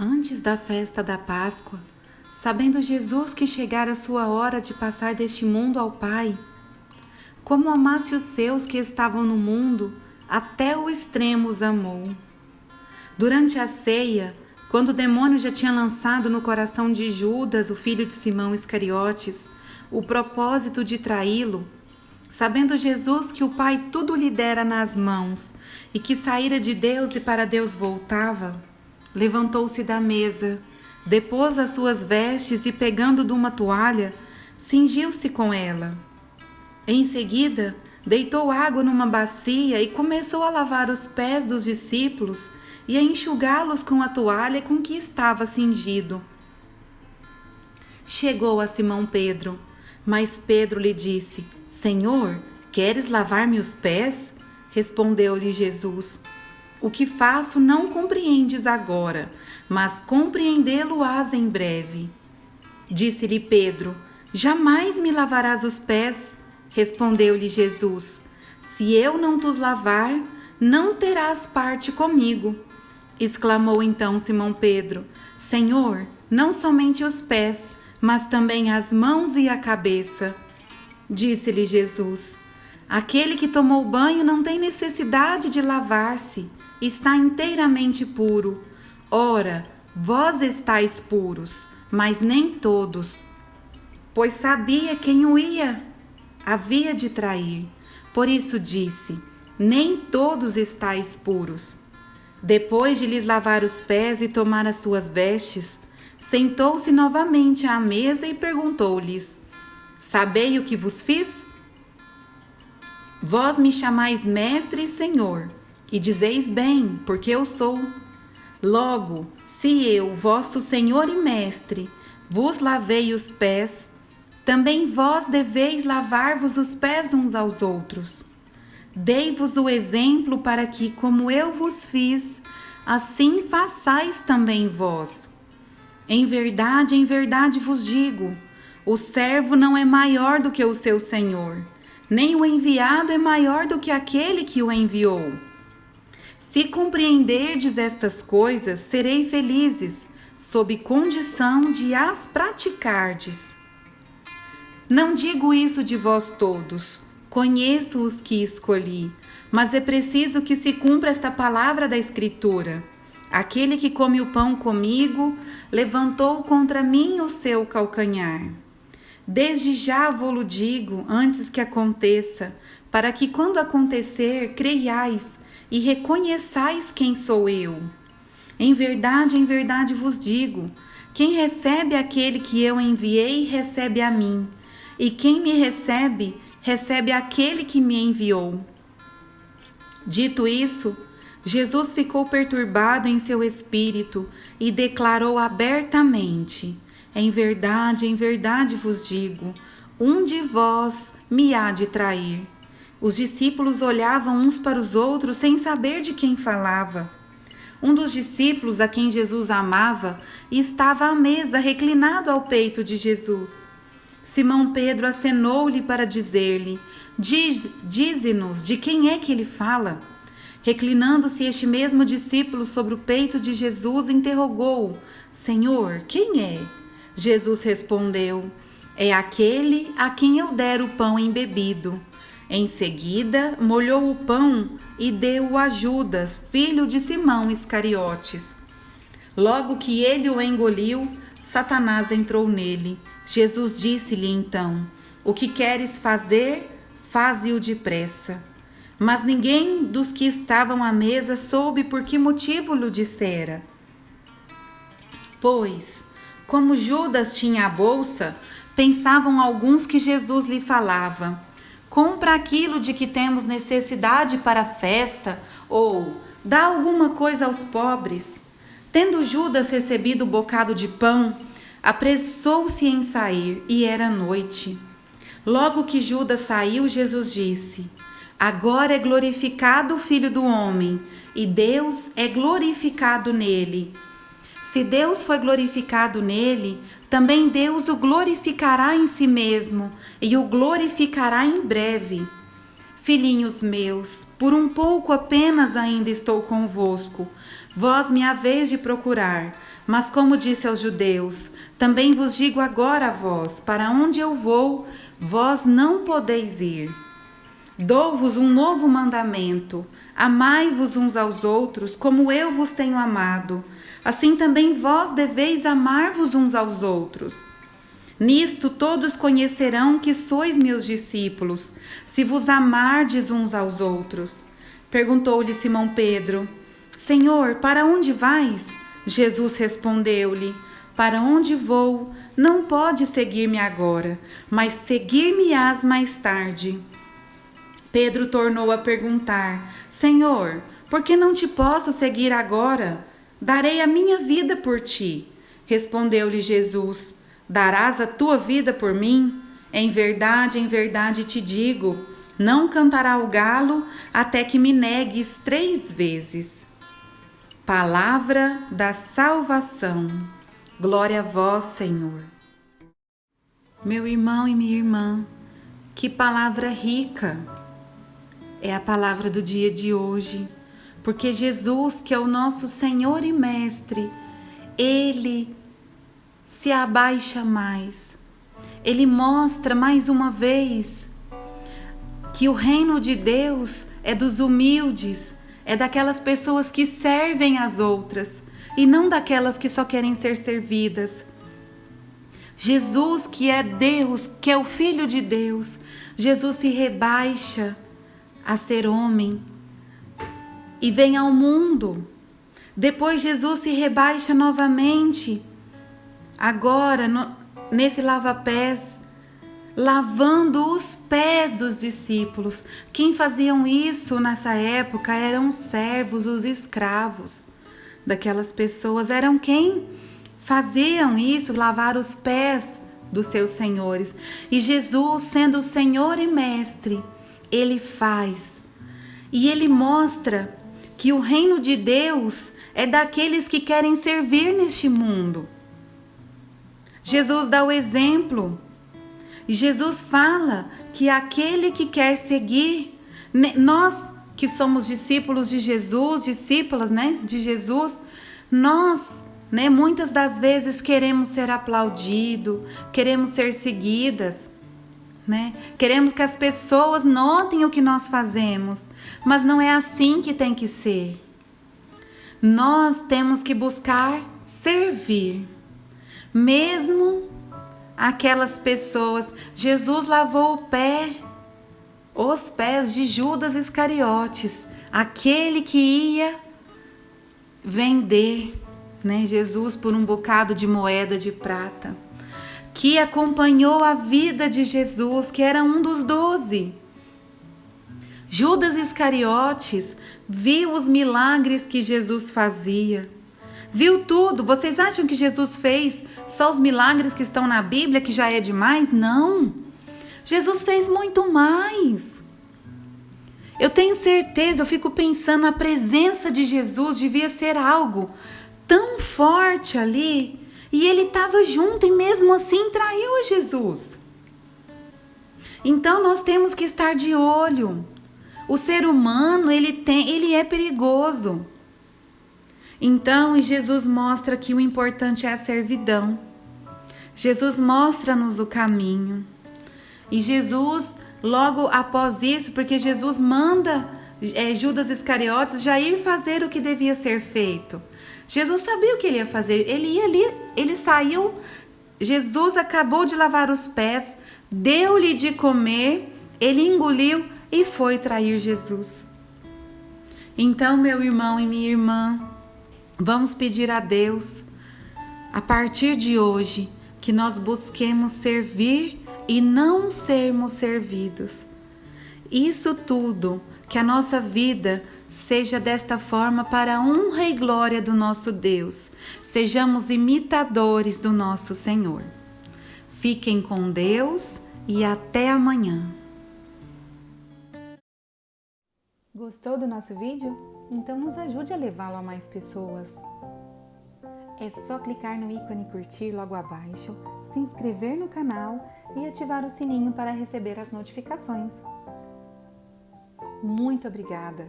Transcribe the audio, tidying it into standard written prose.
Antes da festa da Páscoa, sabendo Jesus que chegara a sua hora de passar deste mundo ao Pai, como amasse os seus que estavam no mundo, até o extremo os amou. Durante a ceia, quando o demônio já tinha lançado no coração de Judas, o filho de Simão Iscariotes, o propósito de traí-lo, sabendo Jesus que o Pai tudo lhe dera nas mãos e que saíra de Deus e para Deus voltava, levantou-se da mesa, depôs as suas vestes e, pegando de uma toalha, cingiu-se com ela. Em seguida, deitou água numa bacia e começou a lavar os pés dos discípulos e a enxugá-los com a toalha com que estava cingido. Chegou a Simão Pedro, mas Pedro lhe disse: Senhor, queres lavar-me os pés? Respondeu-lhe Jesus: O que faço não compreendes agora, mas compreendê-lo-ás em breve. Disse-lhe Pedro: Jamais me lavarás os pés. Respondeu-lhe Jesus: Se eu não tos lavar, não terás parte comigo. Exclamou então Simão Pedro: Senhor, não somente os pés, mas também as mãos e a cabeça. Disse-lhe Jesus: Aquele que tomou banho não tem necessidade de lavar-se, está inteiramente puro. Ora, vós estáis puros, mas nem todos. Pois sabia quem o havia de trair. Por isso disse: Nem todos estáis puros. Depois de lhes lavar os pés e tomar as suas vestes, sentou-se novamente à mesa e perguntou-lhes: Sabei o que vos fiz? Vós me chamais mestre e senhor, e dizeis bem, porque eu sou. Logo, se eu, vosso senhor e mestre, vos lavei os pés, também vós deveis lavar-vos os pés uns aos outros. Dei-vos o exemplo para que, como eu vos fiz, assim façais também vós. Em verdade vos digo, o servo não é maior do que o seu senhor, nem o enviado é maior do que aquele que o enviou. Se compreenderdes estas coisas, serei felizes, sob condição de as praticardes. Não digo isso de vós todos, conheço os que escolhi, mas é preciso que se cumpra esta palavra da Escritura. Aquele que come o pão comigo, levantou contra mim o seu calcanhar. Desde já vou-lo digo, antes que aconteça, para que quando acontecer, creiais e reconheçais quem sou eu. Em verdade vos digo, quem recebe aquele que eu enviei, recebe a mim, e quem me recebe, recebe aquele que me enviou. Dito isso, Jesus ficou perturbado em seu espírito e declarou abertamente: Em verdade vos digo, um de vós me há de trair. Os discípulos olhavam uns para os outros sem saber de quem falava. Um dos discípulos, a quem Jesus amava, estava à mesa, reclinado ao peito de Jesus. Simão Pedro acenou-lhe para dizer-lhe: Dize-nos de quem é que ele fala. Reclinando-se este mesmo discípulo sobre o peito de Jesus, interrogou: Senhor, quem é? Jesus respondeu: É aquele a quem eu der o pão embebido. Em seguida, molhou o pão e deu-o a Judas, filho de Simão Iscariotes. Logo que ele o engoliu, Satanás entrou nele. Jesus disse-lhe então: O que queres fazer, faze-o depressa. Mas ninguém dos que estavam à mesa soube por que motivo lhe dissera. Pois, como Judas tinha a bolsa, pensavam alguns que Jesus lhe falava: Compra aquilo de que temos necessidade para a festa, ou dá alguma coisa aos pobres. Tendo Judas recebido o bocado de pão, apressou-se em sair, e era noite. Logo que Judas saiu, Jesus disse: Agora é glorificado o Filho do Homem, e Deus é glorificado nele. Se Deus foi glorificado nele, também Deus o glorificará em si mesmo, e o glorificará em breve. Filhinhos meus, por um pouco apenas ainda estou convosco. Vós me haveis de procurar, mas como disse aos judeus, também vos digo agora a vós, para onde eu vou, vós não podeis ir. Dou-vos um novo mandamento, amai-vos uns aos outros, como eu vos tenho amado. Assim também vós deveis amar-vos uns aos outros. Nisto todos conhecerão que sois meus discípulos, se vos amardes uns aos outros. Perguntou-lhe Simão Pedro: Senhor, para onde vais? Jesus respondeu-lhe: Para onde vou, não podes seguir-me agora, mas seguir-me-ás mais tarde. Pedro tornou a perguntar: Senhor, por que não te posso seguir agora? Darei a minha vida por ti. Respondeu-lhe Jesus: Darás a tua vida por mim? Em verdade te digo, não cantará o galo até que me negues 3 vezes. Palavra da salvação. Glória a vós, Senhor. Meu irmão e minha irmã, que palavra rica é a palavra do dia de hoje, porque Jesus, que é o nosso Senhor e Mestre, Ele se abaixa mais. Ele mostra mais uma vez que o reino de Deus é dos humildes, é daquelas pessoas que servem as outras e não daquelas que só querem ser servidas. Jesus, que é Deus, que é o Filho de Deus, Jesus se rebaixa a ser homem e vem ao mundo. Depois Jesus se rebaixa novamente, agora nesse lava-pés, lavando os pés dos discípulos. Quem faziam isso nessa época eram os servos, os escravos daquelas pessoas. Eram quem faziam isso, lavar os pés dos seus senhores. E Jesus, sendo o Senhor e Mestre, Ele faz. E Ele mostra que o reino de Deus é daqueles que querem servir neste mundo. Jesus dá o exemplo. E Jesus fala que aquele que quer seguir, nós que somos discípulos de Jesus, discípulas, de Jesus, nós, muitas das vezes queremos ser aplaudidos, queremos ser seguidas, queremos que as pessoas notem o que nós fazemos, mas não é assim que tem que ser. Nós temos que buscar servir, mesmo aquelas pessoas. Jesus lavou os pés de Judas Iscariotes, aquele que ia vender, Jesus por um bocado de moeda de prata, que acompanhou a vida de Jesus, que era um dos 12. Judas Iscariotes viu os milagres que Jesus fazia, viu tudo. Vocês acham que Jesus fez só os milagres que estão na Bíblia, que já é demais? Não. Jesus fez muito mais. Eu tenho certeza, eu fico pensando, a presença de Jesus devia ser algo tão forte ali, e ele estava junto e mesmo assim traiu a Jesus. Então nós temos que estar de olho. O ser humano, ele é perigoso. Então, Jesus mostra que o importante é a servidão. Jesus mostra-nos o caminho. E Jesus, logo após isso, porque Jesus manda Judas Iscariotes já ir fazer o que devia ser feito. Jesus sabia o que ele ia fazer. Ele ia ali, ele saiu. Jesus acabou de lavar os pés, deu-lhe de comer, ele engoliu e foi trair Jesus. Então, meu irmão e minha irmã, vamos pedir a Deus, a partir de hoje, que nós busquemos servir e não sermos servidos. Isso tudo, que a nossa vida seja desta forma para a honra e glória do nosso Deus. Sejamos imitadores do nosso Senhor. Fiquem com Deus e até amanhã. Gostou do nosso vídeo? Então nos ajude a levá-lo a mais pessoas. É só clicar no ícone curtir logo abaixo, se inscrever no canal e ativar o sininho para receber as notificações. Muito obrigada!